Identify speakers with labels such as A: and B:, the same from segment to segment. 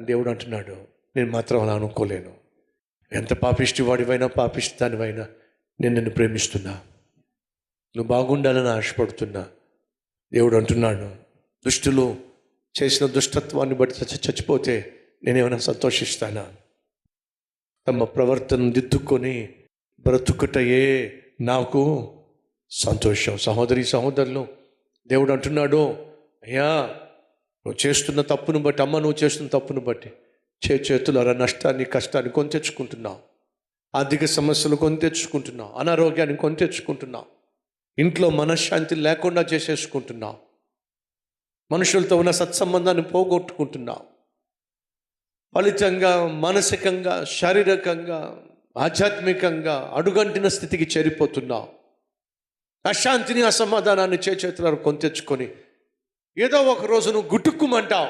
A: అని దేవుడు అంటున్నాడు. నేను మాత్రం అలా అనుకోలేను. ఎంత పాపిష్టి వాడివైనా పాపిష్టి దానివైనా నేను నిన్ను ప్రేమిస్తున్నా, నువ్వు బాగుండాలని ఆశపడుతున్నా. దేవుడు అంటున్నాడు, దుష్టులు చేసిన దుష్టత్వాన్ని బట్టి చచ్చిపోతే నేనేమైనా సంతోషిస్తానా? తమ ప్రవర్తన దిద్దుకొని బ్రతుకుటయే నాకు సంతోషం. సహోదరి సహోదరులు, దేవుడు అంటున్నాడు, అయ్యా నువ్వు చేస్తున్న తప్పును బట్టి, అమ్మ నువ్వు చేస్తున్న తప్పును బట్టి చేతులారా నష్టాన్ని కష్టాన్ని కొని తెచ్చుకుంటున్నావు, ఆర్థిక సమస్యలు కొని తెచ్చుకుంటున్నావు, అనారోగ్యాన్ని కొని తెచ్చుకుంటున్నావు, ఇంట్లో మనశ్శాంతి లేకుండా చేసేసుకుంటున్నావు, మనుషులతో ఉన్న సత్సంబంధాన్ని పోగొట్టుకుంటున్నావు. ఫలితంగా మానసికంగా, శారీరకంగా, ఆధ్యాత్మికంగా అడుగంటిన స్థితికి చేరిపోతున్నావు. అశాంతిని, అసమాధానాన్ని చేతులారా కొని తెచ్చుకొని ఏదో ఒక రోజు నువ్వు గుట్టుక్కుమంటావు.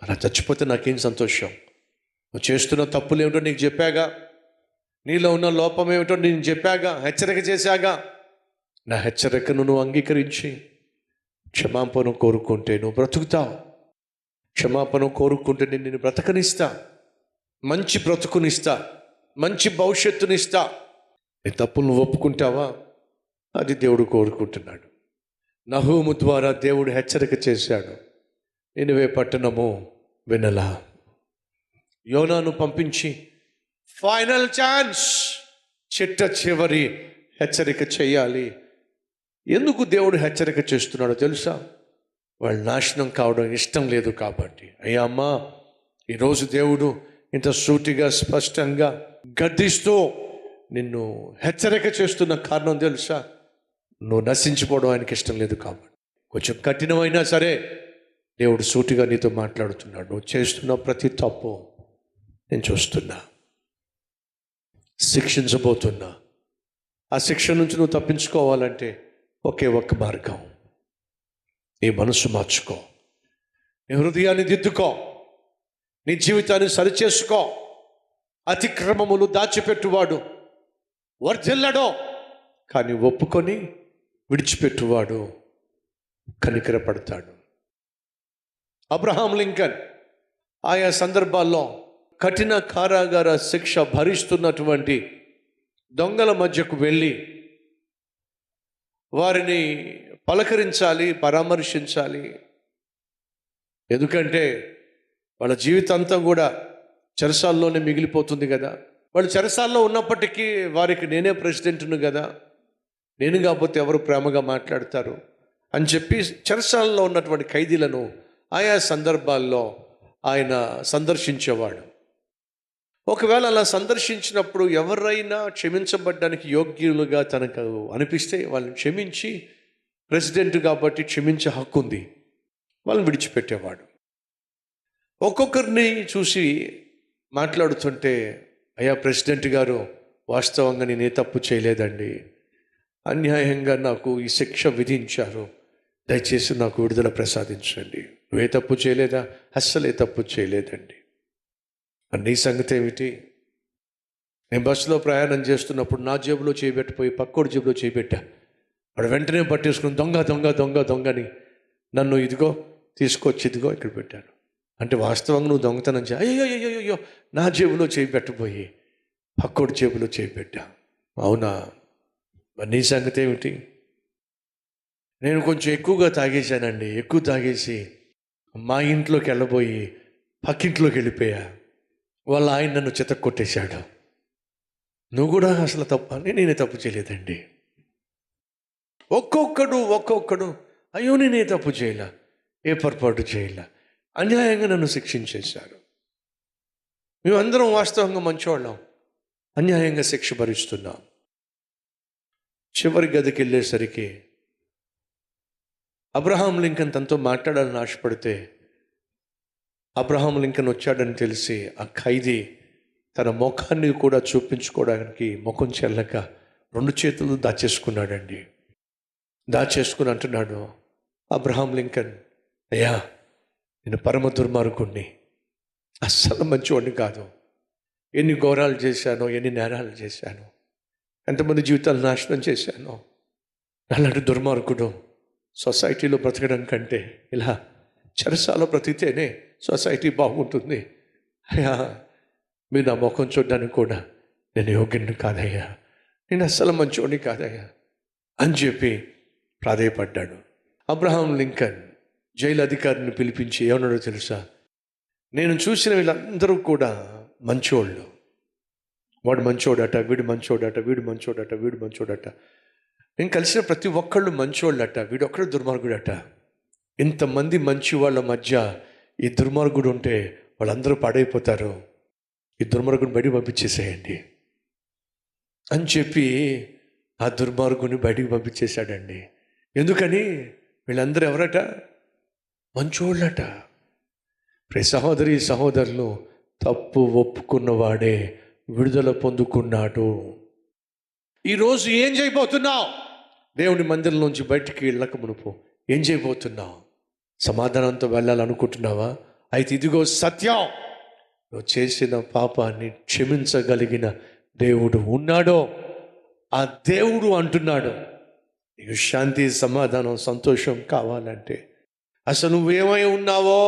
A: అలా చచ్చిపోతే నాకేం సంతోషం? నువ్వు చేస్తున్న తప్పులు ఏమిటో నీకు చెప్పాగా, నీలో ఉన్న లోపం ఏమిటో నేను చెప్పాగా, హెచ్చరిక చేశాగా. నా హెచ్చరికను నువ్వు అంగీకరించి క్షమాపణ కోరుకుంటే నువ్వు బ్రతుకుతావు. క్షమాపణ కోరుకుంటే నేను నిన్ను బ్రతకనిస్తా, మంచి బ్రతుకునిస్తా, మంచి భవిష్యత్తునిస్తా. నీ తప్పులు నువ్వు ఒప్పుకుంటావా? అది దేవుడు కోరుకుంటున్నాడు. నహూము ద్వారా దేవుడు హెచ్చరిక చేశాడు. నినివే పట్టణము వినలా. యోనాను పంపించి ఫైనల్ ఛాన్స్, చిట్ట చివరి హెచ్చరిక చేయాలి. ఎందుకు దేవుడు హెచ్చరిక చేస్తున్నాడో తెలుసా? వాళ్ళు నాశనం కావడం ఇష్టం లేదు కాబట్టి. అయ్యా అమ్మా, ఈరోజు దేవుడు ఇంత సూటిగా స్పష్టంగా గద్దిస్తూ నిన్ను హెచ్చరిక చేస్తున్న కారణం తెలుసా? నువ్వు నశించిపోవడం ఆయనకి ఇష్టం లేదు కాబట్టి. కొంచెం కఠినమైనా సరే దేవుడు సూటిగా నీతో మాట్లాడుతున్నాడు. నువ్వు చేస్తున్న ప్రతి తప్పు నేను చూస్తున్నా, శిక్షించబోతున్నా. ఆ శిక్ష నుంచి నువ్వు తప్పించుకోవాలంటే ఒకే ఒక్క మార్గం, నీ మనసు మార్చుకో, నీ హృదయాన్ని దిద్దుకో, నీ జీవితాన్ని సరిచేసుకో. అతిక్రమములు దాచిపెట్టువాడు వర్ధిల్లడో, కానీ ఒప్పుకొని విడిచిపెట్టువాడు కనికరపడతాడు. అబ్రహాం లింకన్ ఆయా సందర్భాల్లో కఠిన కారాగార శిక్ష భరిస్తున్నటువంటి దొంగల మధ్యకు వెళ్ళి వారిని పలకరించాలి, పరామర్శించాలి. ఎందుకంటే వాళ్ళ జీవితాంతం కూడా చెరసాల్లోనే మిగిలిపోతుంది కదా. వాళ్ళు చెరసాల్లో ఉన్నప్పటికీ వారికి నేనే ప్రెసిడెంట్ను కదా, నేను కాకపోతే ఎవరు ప్రేమగా మాట్లాడతారు అని చెప్పి చెరసాలలో ఉన్నటువంటి ఖైదీలను ఆయా సందర్భాల్లో ఆయన సందర్శించేవాడు. ఒకవేళ అలా సందర్శించినప్పుడు ఎవరైనా క్షమించబడ్డానికి యోగ్యులుగా తనకు అనిపిస్తే వాళ్ళని క్షమించి, ప్రెసిడెంట్ కాబట్టి క్షమించే హక్కు ఉంది, వాళ్ళని విడిచిపెట్టేవాడు. ఒక్కొక్కరిని చూసి మాట్లాడుతుంటే, అయ్యా ప్రెసిడెంట్ గారు, వాస్తవంగా నేనే తప్పు చేయలేదండి, అన్యాయంగా నాకు ఈ శిక్ష విధించారు, దయచేసి నాకు విడుదల ప్రసాదించండి. నువ్వే తప్పు చేయలేదా? అస్సలే తప్పు చేయలేదండి. నీ సంగతి ఏమిటి? నేను బస్సులో ప్రయాణం చేస్తున్నప్పుడు నా జేబులో చేయబెట్టిపోయి పక్కోడి జేబులో చేయబెట్టా. వాడు వెంటనే పట్టేసుకుని దొంగ దొంగ దొంగ దొంగని నన్ను ఇదిగో తీసుకొచ్చి ఇదిగో ఇక్కడ పెట్టాను అంటే, వాస్తవంగా నువ్వు దొంగతనం అయ్యో నా జేబులో చేయబెట్టబోయి పక్కోడి జేబులో చేయబెట్టా. అవునా? మరి నీ సంగతి ఏమిటి? నేను కొంచెం ఎక్కువగా తాగేశానండి, ఎక్కువ తాగేసి మా ఇంట్లోకి వెళ్ళబోయి పక్కింట్లోకి వెళ్ళిపోయా, వాళ్ళ ఆయన నన్ను చితక్ కొట్టేశాడు. నువ్వు కూడా అసలు తప్ప? నేనే తప్పు చేయలేదండి. ఒక్కొక్కడు అయ్యో నేనే తప్పు చేయలే, ఏ పొరపాటు చేయలే, అన్యాయంగా నన్ను శిక్షించేశారు. మేమందరం వాస్తవంగా మంచివాళ్ళం, అన్యాయంగా శిక్ష భరిస్తున్నాం. చివరి గదికి వెళ్ళేసరికి అబ్రహాం లింకన్ తనతో మాట్లాడాలని ఆశపడితే, అబ్రహాం లింకన్ వచ్చాడని తెలిసి ఆ ఖైదీ తన ముఖాన్ని కూడా చూపించుకోవడానికి ముఖం చెల్లక 2 చేతులు దాచేసుకున్నాడండి. దాచేసుకుని అంటున్నాడు, అబ్రహాం లింకన్, అయ్యా నేను పరమ దుర్మార్గుణ్ణి, అస్సలు మంచివాడిని కాదు, ఎన్ని ఘోరాలు చేశానో, ఎన్ని నేరాలు చేశానో, ఎంతమంది జీవితాలు నాశనం చేశానో. అలాంటి దుర్మార్గుడు సొసైటీలో బ్రతకడం కంటే ఇలా చెరసాలో బ్రతికితేనే సొసైటీ బాగుంటుంది. అయ్యా మీరు నా ముఖం చూడడానికి కూడా నేను యోగ్యుని కాదయ్యా, నేను అస్సలు మంచోడిని కాదయ్యా అని చెప్పి ప్రాధేయపడ్డాడు. అబ్రహాం లింకన్ జైలు అధికారిని పిలిపించి ఏమన్నాడో తెలుసా? నేను చూసిన వీళ్ళందరూ కూడా మంచోళ్ళు, వాడు మంచోడట, వీడు మంచోడట, వీడు మంచోడట, వీడు మంచోడట, నేను కలిసిన ప్రతి ఒక్కళ్ళు మంచోళ్ళట, వీడు ఒక్కడు దుర్మార్గుడట. ఇంతమంది మంచి వాళ్ళ మధ్య ఈ దుర్మార్గుడు ఉంటే వాళ్ళందరూ పాడైపోతారు, ఈ దుర్మార్గుని బయటికి పంపించేసేయండి అని చెప్పి ఆ దుర్మార్గుని బయటికి పంపించేశాడండి. ఎందుకని? వీళ్ళందరూ ఎవరట? మంచోళ్ళట. సహోదరి సహోదరులు, తప్పు ఒప్పుకున్నవాడే విడుదల పొందుకున్నాడు. ఈరోజు ఏం చేయబోతున్నావు? దేవుని మందిరంలోంచి బయటికి వెళ్ళక మునుపు ఏం చేయబోతున్నావు? సమాధానంతో వెళ్ళాలనుకుంటున్నావా? అయితే ఇదిగో సత్యం, నువ్వు చేసిన పాపాన్ని క్షమించగలిగిన దేవుడు ఉన్నాడో ఆ దేవుడు అంటున్నాడు, నీకు శాంతి, సమాధానం, సంతోషం కావాలంటే అసలు నువ్వేమై ఉన్నావో,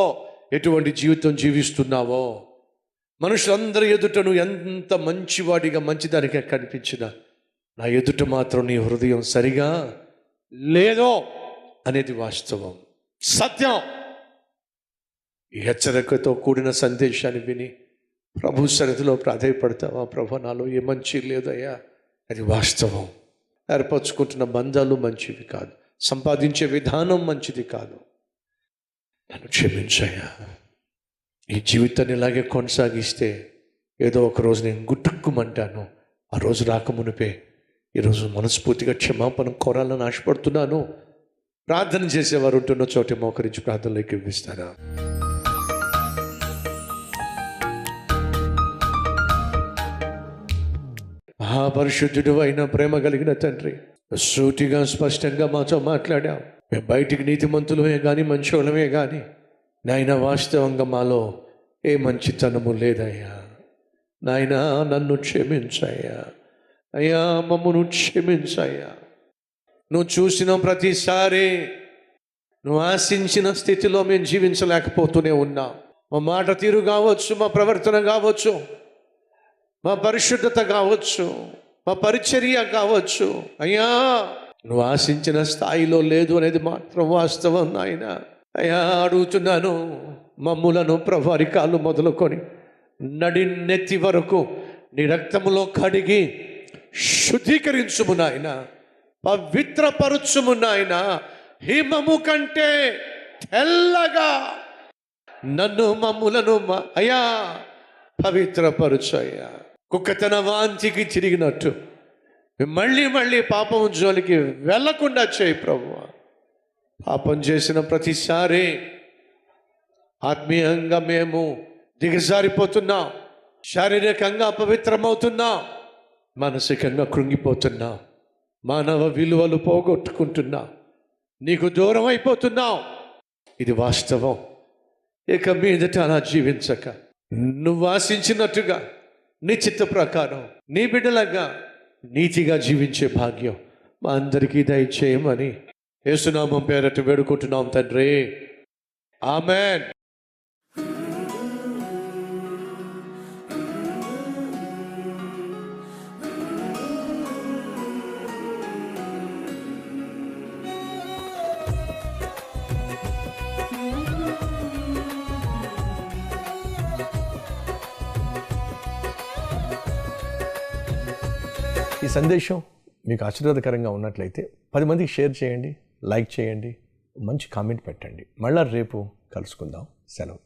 A: ఎటువంటి జీవితం జీవిస్తున్నావో, మనుషులందరి ఎదుట నువ్వు ఎంత మంచివాడిగా మంచిదానిగా కనిపించినా నా ఎదుట మాత్రం నీ హృదయం సరిగా లేదో అనేది వాస్తవం, సత్యం. ఈ హెచ్చరికతో కూడిన సందేశాన్ని విని ప్రభు సన్నిధిలో ప్రాధేయపడతావా? ప్రభు, నాలో ఏ మంచి లేదయ్యా, అది వాస్తవం. ఏర్పరచుకుంటున్న బంధాలు మంచివి కాదు, సంపాదించే విధానం మంచిది కాదు, నన్ను క్షమించయ్యా. ఈ జీవితాన్ని ఇలాగే కొనసాగిస్తే ఏదో ఒక రోజు నేను గుట్టుక్కుమంటాను. ఆ రోజు రాకమునిపే ఈరోజు మనస్ఫూర్తిగా క్షమాపణ కోరాలని ఆశపడుతున్నాను. ప్రార్థన చేసేవారు ఉంటున్న చోటే మోకరించి ప్రార్థనలోకి ఇవ్విస్తారా? మహాపరిశుద్ధుడు అయిన ప్రేమ కలిగిన తండ్రి, సూటిగా స్పష్టంగా మాతో మాట్లాడాం. మేము బయటికి నీతిమంతులమే కానీ మంచోళ్ళమే కానీ నాయన వాస్తవంగా మాలో ఏ మంచితనము లేదయ్యా. నాయన నన్ను క్షమించయ్యా, అయ్యా మమ్మను క్షమించయ్యా. నువ్వు చూసిన ప్రతిసారి నువ్వు ఆశించిన స్థితిలో మేము జీవించలేకపోతూనే ఉన్నాం. మా మాట తీరు కావచ్చు, మా ప్రవర్తన కావచ్చు, మా పరిశుద్ధత కావచ్చు, మా పరిచర్య కావచ్చు, అయ్యా నువ్వు ఆశించిన స్థాయిలో లేదు అనేది మాత్రం వాస్తవం. నాయన అయ్యా అడుగుతున్నాను, మమ్ములను ప్రభారి కాళ్ళు మొదలుకొని నడినెత్తి వరకు నీ రక్తములో కడిగి శుద్ధీకరించుము నాయన, పవిత్రపరచుము నాయన. హిమము కంటే తెల్లగా నన్ను మమ్ములను అయ్యా పవిత్రపరచు అయ్యా. కుక్క తన వాంతికి తిరిగినట్టు మళ్ళీ మళ్ళీ పాపం జోలికి వెళ్లకుండా చేయి ప్రభువా. పాపం చేసిన ప్రతిసారి ఆత్మీయంగా మేము దిగజారిపోతున్నాం, శారీరకంగా అపవిత్రమవుతున్నాం, మానసికంగా కృంగిపోతున్నాం, మానవ విలువలు పోగొట్టుకుంటున్నాం, నీకు దూరం అయిపోతున్నాం. ఇది వాస్తవం. ఇక మీదట అలా జీవించక నువ్వు ఆశించినట్టుగా నీ చిత్త ప్రకారం నీ బిడ్డలాగా నీతిగా జీవించే భాగ్యం మా అందరికీ దయచేయమని యేసునామం పేరట వేడుకుంటున్నాం తండ్రి, ఆమెన్.
B: ఈ సందేశం మీకు ఆశీర్వాదకరంగా ఉన్నట్లయితే 10 మందికి షేర్ చేయండి, లైక్ చేయండి, మంచి కామెంట్ పెట్టండి. మళ్ళా రేపు కలుసుకుందాం. సెలవు.